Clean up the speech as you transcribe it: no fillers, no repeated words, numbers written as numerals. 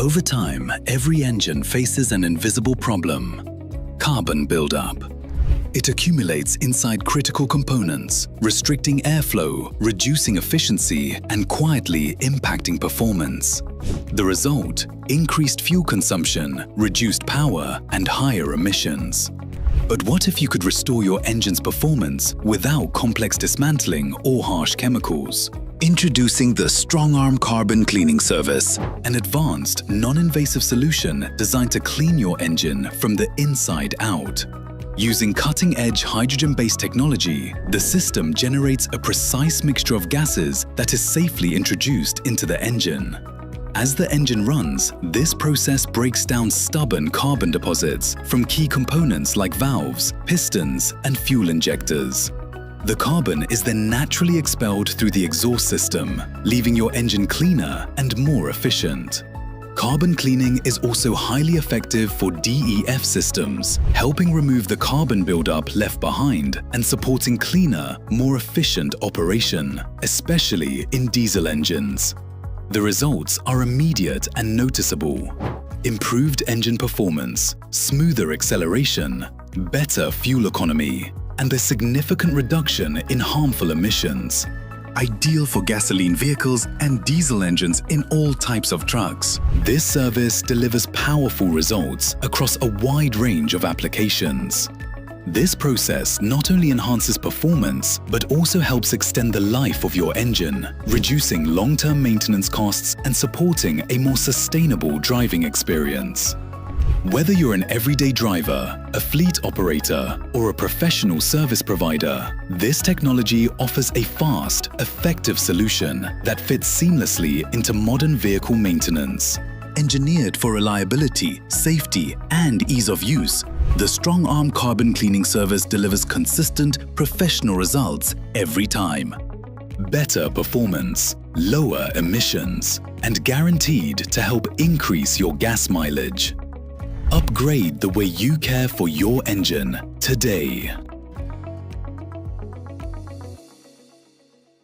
Over time, every engine faces an invisible problem: carbon buildup. It accumulates inside critical components, restricting airflow, reducing efficiency, and quietly impacting performance. The result: increased fuel consumption, reduced power, and higher emissions. But what if you could restore your engine's performance without complex dismantling or harsh chemicals? Introducing the StrongArm Carbon Cleaning Service, an advanced, non-invasive solution designed to clean your engine from the inside out. Using cutting-edge hydrogen-based technology, the system generates a precise mixture of gases that is safely introduced into the engine. As the engine runs, this process breaks down stubborn carbon deposits from key components like valves, pistons, and fuel injectors. The carbon is then naturally expelled through the exhaust system, leaving your engine cleaner and more efficient. Carbon cleaning is also highly effective for DEF systems, helping remove the carbon buildup left behind and supporting cleaner, more efficient operation, especially in diesel engines. The results are immediate and noticeable: improved engine performance, smoother acceleration, better fuel economy, and a significant reduction in harmful emissions. Ideal for gasoline vehicles and diesel engines in all types of trucks. This service delivers powerful results across a wide range of applications. This process not only enhances performance, but also helps extend the life of your engine, reducing long-term maintenance costs and supporting a more sustainable driving experience. Whether you're an everyday driver, a fleet operator, or a professional service provider, this technology offers a fast, effective solution that fits seamlessly into modern vehicle maintenance. Engineered for reliability, safety, and ease of use, the StrongArm Carbon Cleaning Service delivers consistent, professional results every time. Better performance, lower emissions, and guaranteed to help increase your gas mileage. Upgrade the way you care for your engine today.